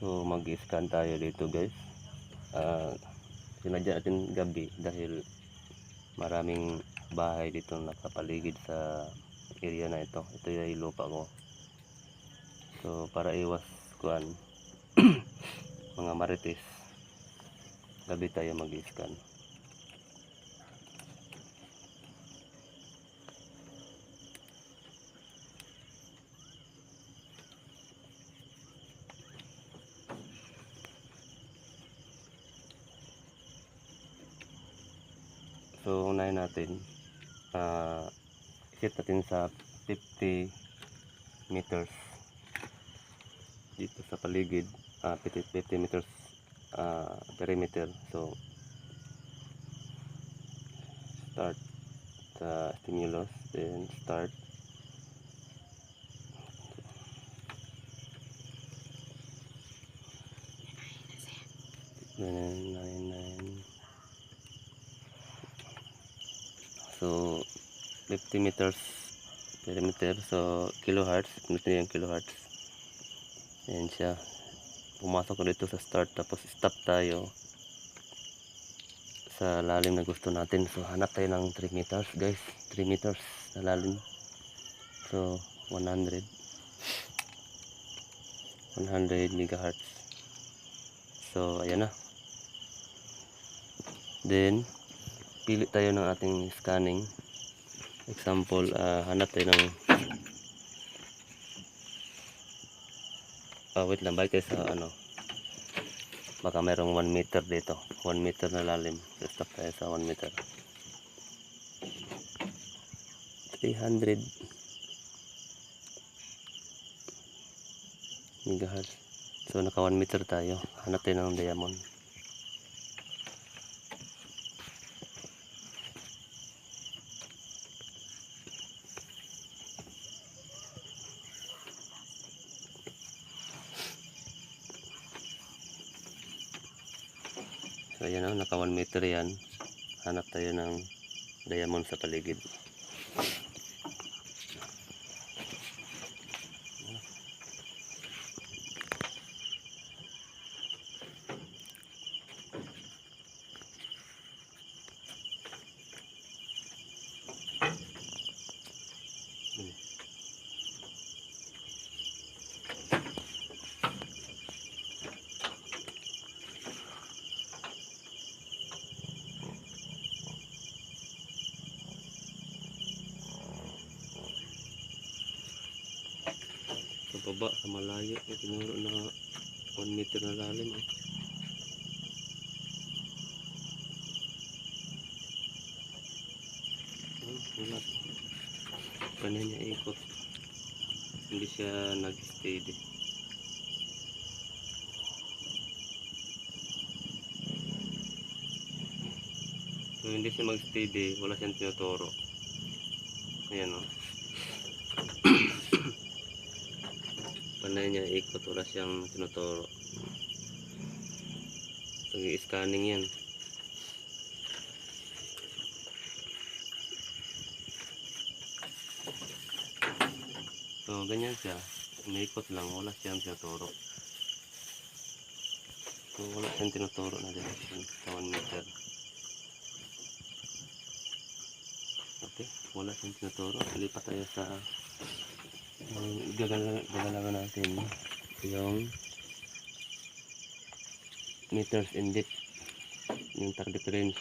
So mag-scan tayo dito guys. Sinadya natin gabi dahil maraming bahay dito nakapaligid sa area na ito. Ito yung lupa ko. So para iwas kuan mga marites, gabi tayo mag-scan. So unahin natin, set natin sa 50 meters dito sa paligid, 50 meters perimeter. So start sa stimulus, then start. Nine. So 50 meters perimeter, so kilohertz, ito yung kilohertz. Ayan siya, pumasok ko dito sa start, tapos stop tayo sa lalim na gusto natin. So hanap tayo ng 3 meters guys, 3 meters na lalim. So 100 megahertz. So ayan na. Then pili tayo ng ating scanning. Example, hanap tayo ng wait lang, balik tayo sa baka mayroong 1 meter dito, 1 meter na lalim. So stop tayo sa 1 meter. 300 megahertz. So naka 1 meter tayo. Hanap tayo ng diamond. So ayan o, naka 1 meter yan. Hanap tayo ng diamond sa paligid. Sa baba, sa malayo, tinuro na 1 meter na lalim. Wala. Kanya niya ikot. Hindi siya nag-steady. So hindi siya mag-steady, wala siyang tinuturo. Ayan o. Panay niya ikot, wala siyang tinuturo. Nag-scanning yan. So ganyan siya, umiikot lang, wala siyang tinuturo. So wala siyang tinuturo na direction sa 1 meter. Okay, wala siyang tinuturo. Lipat tayo sa gagalagan natin yung meters in depth, yung target range.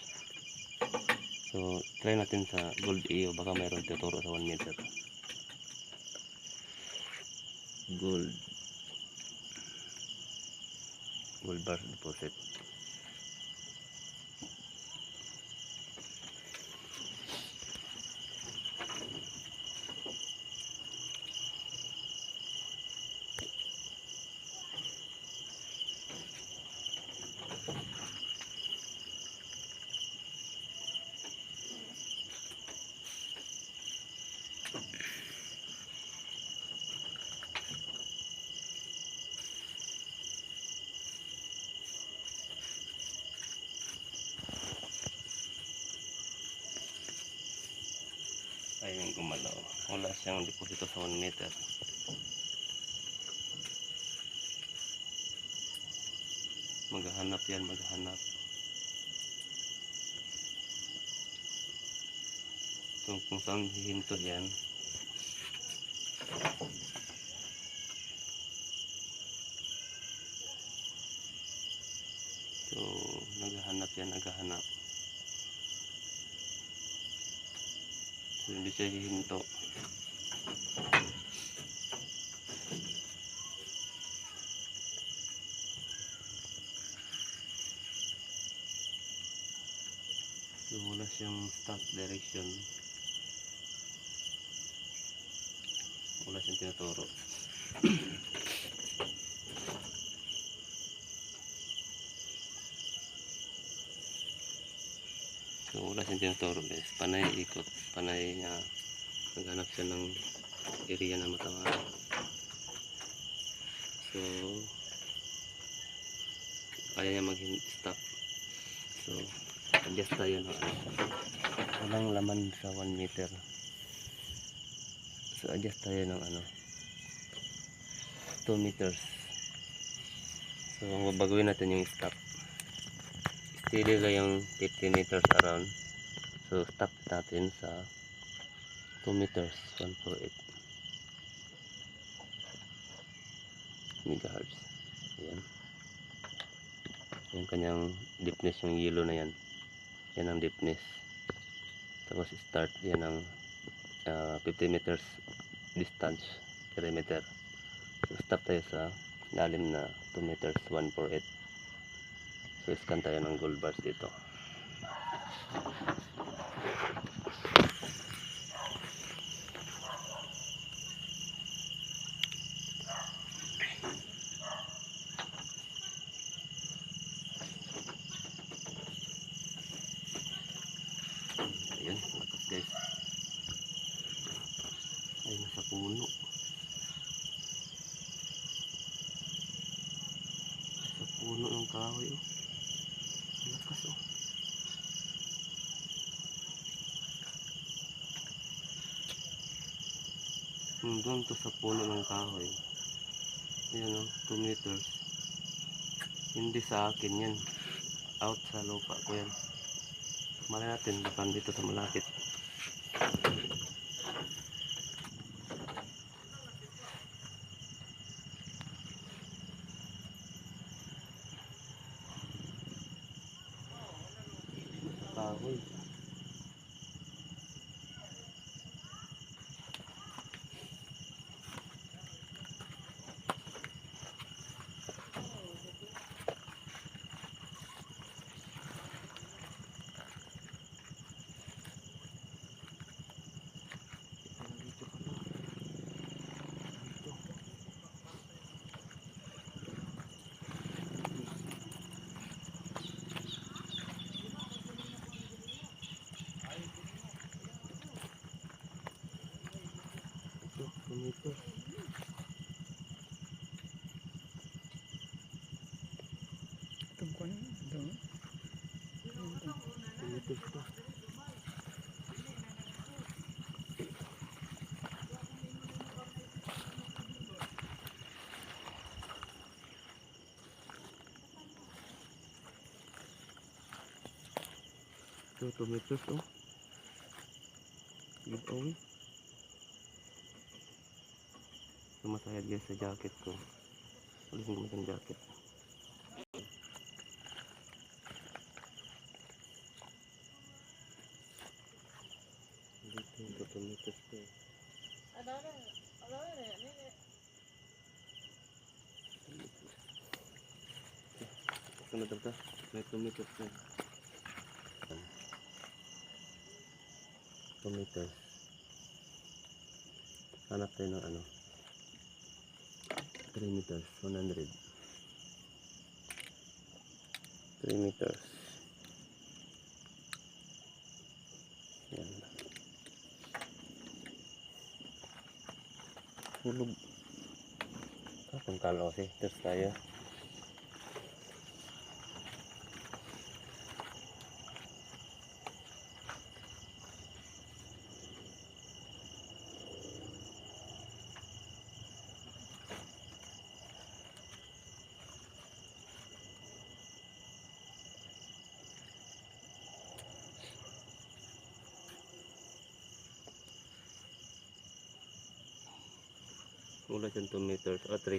So try natin sa gold EO, baka mayroon tinuturo sa 1 meter. Gold bar deposit. Ayun, gumalaw. Wala siyang deposito sa 1 meter. maghahanap yan, maghahanap. So, kung saan hihinto yan, so naghahanap yan, naghahanap. So hindi siya hihinto. So wala siyang stop direction, wala siyang tinuturo. So wala siyang tinuturo guys, panay ikot, panay naghanap siya ng area na matamaan. So kaya niya mag-stop. So adjust tayo ng walang laman sa 1 meter. So adjust tayo ng 2 meters. So babaguhin natin yung stop. Steady lang yung 50 meters around. So stop natin sa 2 meters, 148 megahertz. Ayan. Yung kanyang deepness, yung yellow na yan. Yan ang deepness. Tapos start yan ang 50 meters distance perimeter. So stop tayo sa lalim na 2 meters, 148. So scan tayo ng gold bars dito. Ayan, lakas guys. Ay, nasa puno. Sa puno ng kahoy, oh. Lakas, oh. Doon to sa puno ng kahoy. Ayan, oh, 2 meters. Hindi sa akin yan. Out sa lupa ko yan. Malay natin, bukan dito sa malapit. Kahoy. Ito. Tungkol doon. Ito ito. Ito, 2 meters, oh. Giveaway. Sumasayad guys sa jacket ko. Alisin ko yung jacket. Dito yung 2 meters ko. Sunod ito. May 2 meters na. 2 meters. Hanap tayo ng 3 meters, 100. 3 meters. Yan. Hulog. Kung kalo kasi, terus tayo. Wala dyan 2 meters. 3.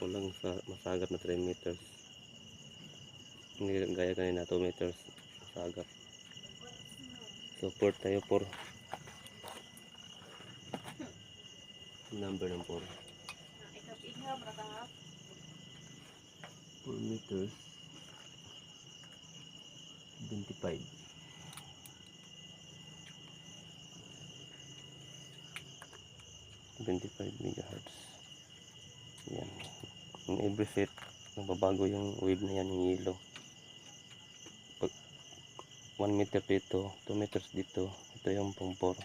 Walang masagap na 3 meters. Hindi gaya kanina 2 meters masagap. So 4 tayo, 4. Number ng 4. 4 meters 25. 25 megahertz. Yan. In every set, nagbabago yung wave na yan, yung yellow. Pag 1 meter dito, 2 meters dito, ito yung pang 4.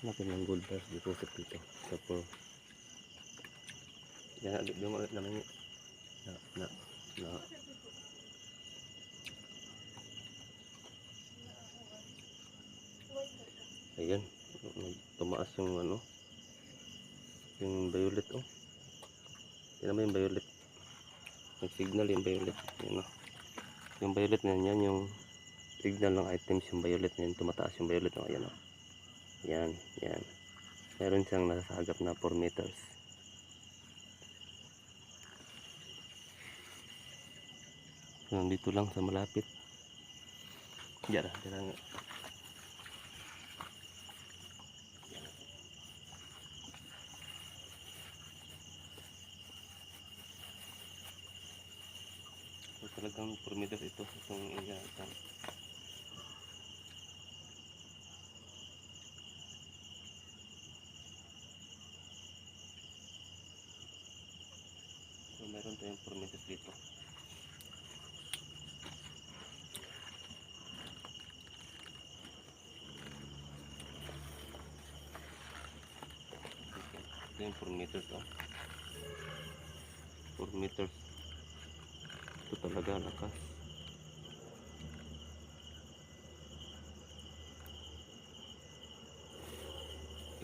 Hanapin ng gold bars deposit dito sa 4. Yan, yung naman na ayan, tumaas yung ano, yung violet. Oh, yan naman yung violet, nag-signal yung violet. Yan, oh. Yung violet na yan, yung signal ng items. Yung violet na yan, tumataas yung violet. Oh, ayan, oh. Yan, yan, meron siyang nasasagap na 4 meters. So, dito lang sa malapit. Diyan lang. So, talagang 4 meters ito itong ingatan. So meron tayong 4 meters dito. Ito yung 4 meters. Oh, 4 meters. Ito talaga lakas.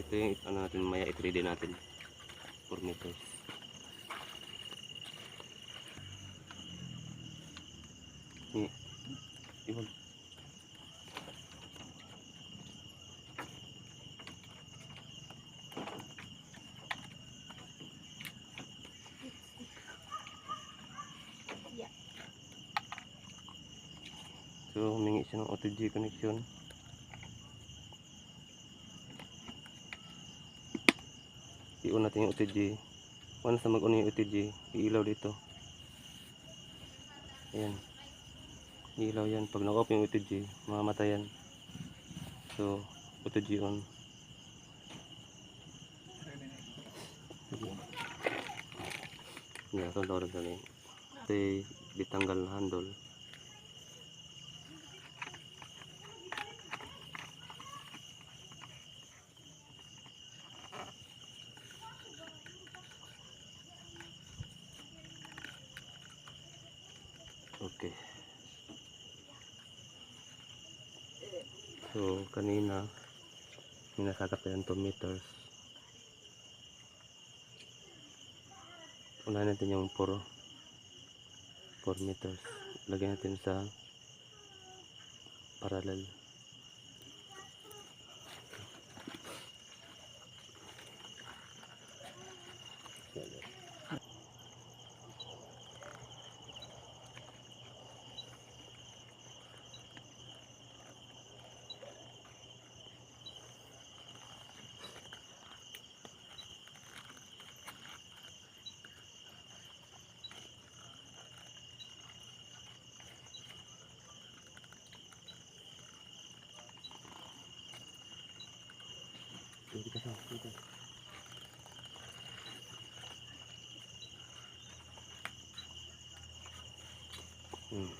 Ito yung ano natin, maya i-3D natin. 4 meters. Iwan. So humingi siya ng OTG connection. I-on natin yung OTG. Once na mag-on yung OTG, iilaw dito. Ayan, ilaw yan. Pag naka-off yung OTG, mamamatay yan. So OTG on. Yan, ito rin kami. Ito ditanggal na handle. Okay. So kanina minasagap na yung 2 meters. Unahin natin yung 4 meters. Lagyan natin sa parallel. Dito ka dito.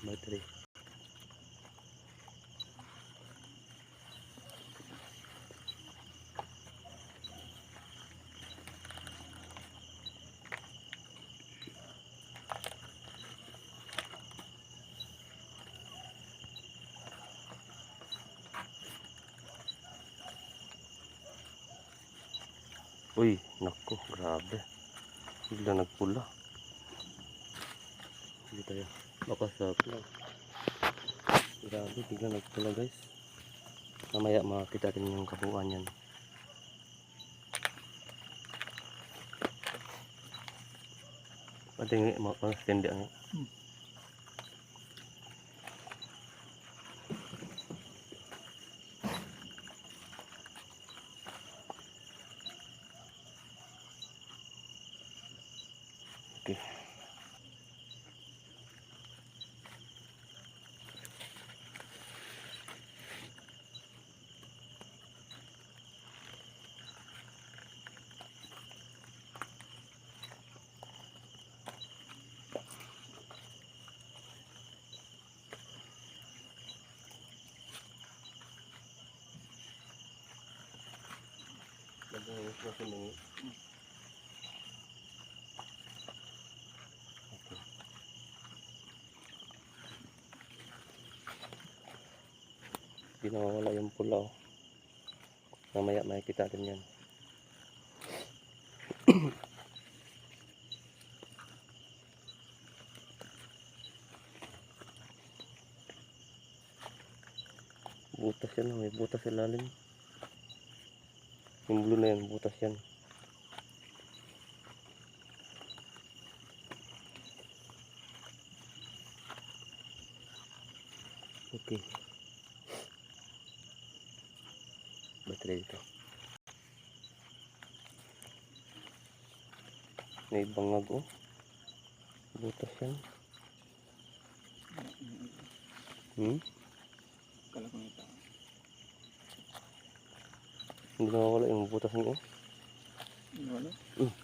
Battery. Uy, naku, grabe. Bigla nagpula. Hindi tayo. Baka sa plug. Grabe, biglang nagpula guys. Mamaya makakita din yung kabuuan yan. Pati nga pang-stendi ang okay. Hindi nawawala yung pula oh. Mamaya makikita din yan. Butas yan, may butas sa lalim. Yung blue na yan, butas yan. Okay. Battery dito. May bangag oh. Butas yan. Kala ko nito. Hindi nawawala yung butas niya oh. Wala.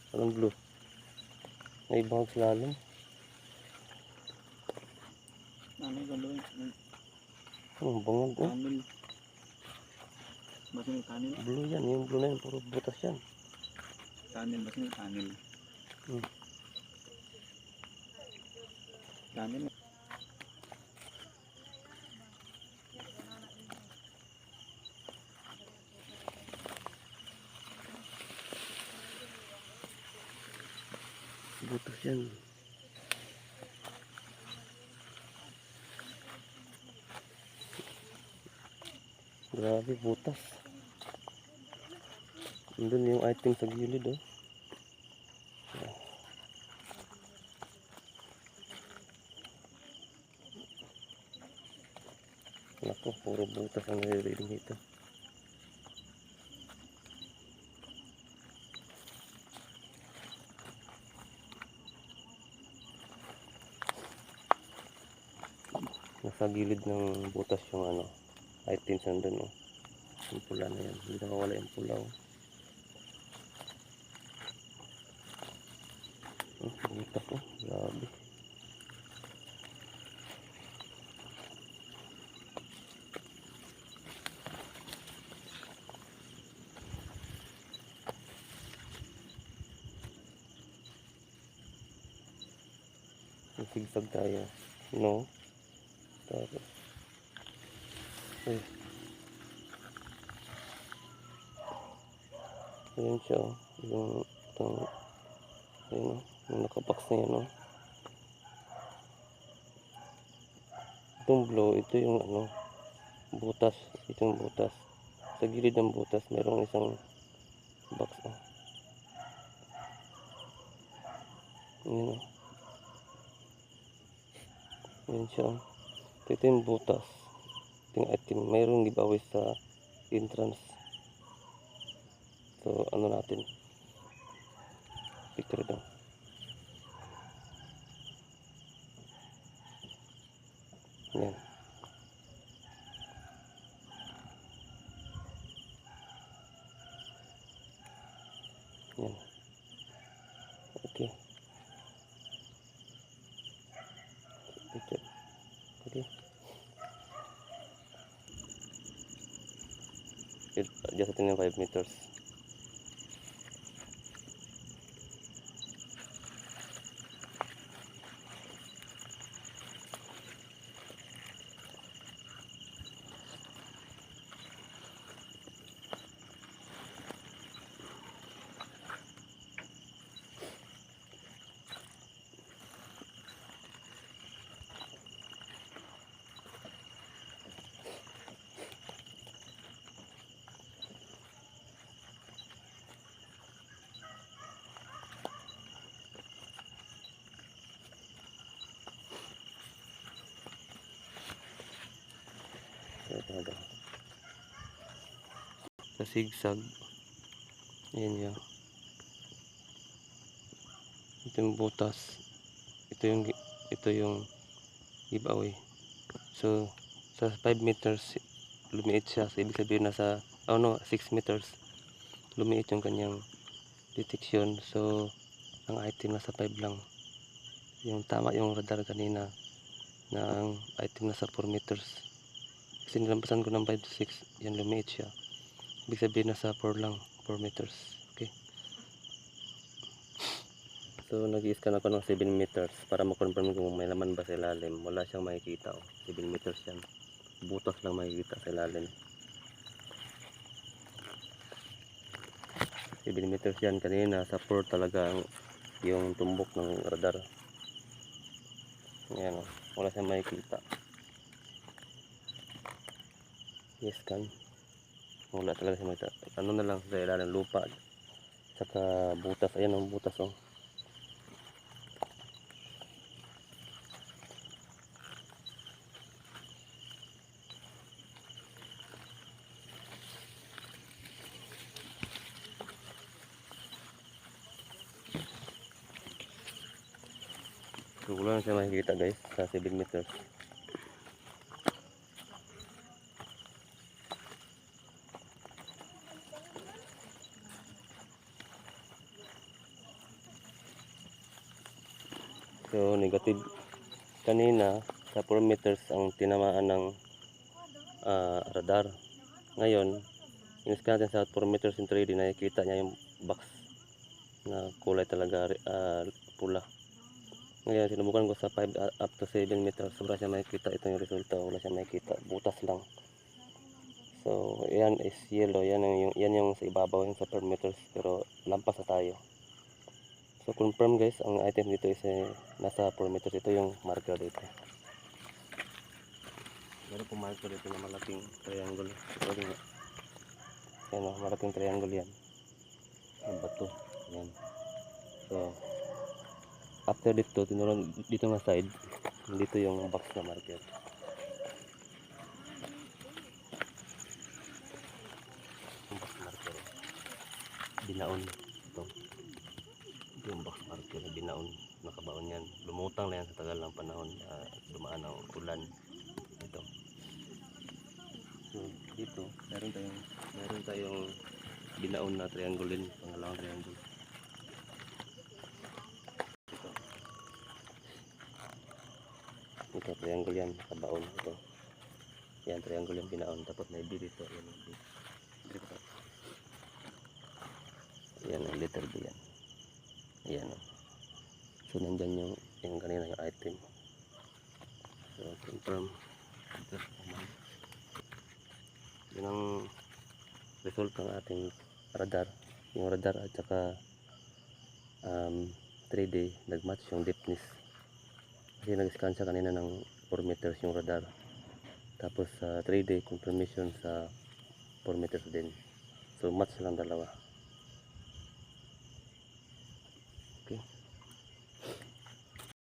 Parang blue. May bangag sa lalim. Nanay ko doon. Ang bangag oh. Kanil. Basta may kanil. Blue yan, yung blue na yan, puro butas yan. Kanil, basta may kanil. Kanil. Butas yan. Grabe, butas. Nandun yung item sa gilid oh. Naku, puro butas ang nare-reading dito. Nasa gilid ng butas yung ano, items nandun oh. Yung pula na yan, hindi nakawala yung pula oh. Butas oh, grabe. Sigsag tayo. No. Tapos. Ayan siya oh. Yung itong ayan oh. Yung nakabox na yan oh. Itong blue, ito yung ano, butas. Itong butas. Sa gilid ng butas, merong isang box oh. Ayan oh. Ayan siya oh. Ito yung butas. Ito yung item. Mayroong giveaway sa entrance. So, ano natin? Picture daw. Ayan. Ayan. Okay. Picture. Okay. Adjust natin yung 5 meters. ito. Sa zigzag. Ayan yun. Ito yung butas. Ito yung giveaway. So, sa 5 meters, lumiit siya. So, ibig sabihin nasa, 6 meters. Lumiit yung kanyang detection. So, ang item nasa 5 lang. Yung tama yung radar kanina na ang item nasa 4 meters. Kasi nilampasan ko ng 5 to 6. Yan, lumiit siya. Ibig sabihin nasa 4 lang. 4 meters. Okay. So, nag-i-scan ako ng 7 meters para makonfirm kung may laman ba sa ilalim. Wala siyang makikita. 7 meters yan. Butas lang makikita sa ilalim. 7 meters yan. Kanina sa 4 talaga yung tumbok ng radar. Ayan o. Wala siyang makikita. I-scan. Wala talaga siyang makikita. Ano na lang sa ilalim, lupa. Saka butas. Ayan ang butas o. So, wala na siya makikita guys sa 7 meters. So, negative kanina sa 4 meters ang tinamaan ng radar. Ngayon, in-scan natin sa 4 meters in 3D, nakikita niya yung box na kulay talaga pula. Ngayon, sinubukan ko sa 5 up to 7 meters. Sobra siya makikita. Ito yung resulta. Wala siya makikita. Butas lang. So, yan is yellow. Yan yung sa ibabaw, yung sa 4 meters. Pero, lampas na tayo. So, confirm guys, ang item dito is nasa 4 meters. Ito yung marker dito. Meron pong marker dito na malaking triangle. Yan o, malaking triangle yan. Ang bato. Yan. So, after dito, tinurong dito na side. Dito yung box na marker. Yung box marker. Binaon. Ito. Ito yung box marker na binaon. Nakabaon yan. Lumutang na yan sa tagal ng panahon. Dumaan ang ulan. Ito. So, dito, meron tayong binaon na triangle din. Pangalawang triangle. Ito, triangle yan, nakabaon. Ito. Yan, triangle yung binaon. Tapos may B dito. Yan, B. Dito. Yan, ang letter B yan. Ayan. So, nandyan yung kanina yung item. So, confirm. Yan ang result ng ating radar. Yung radar at saka 3D, nagmatch yung deepness. Kasi nag-scan siya kanina ng 4 meters yung radar. Tapos sa 3D confirmation sa 4 meters din. So match lang dalawa.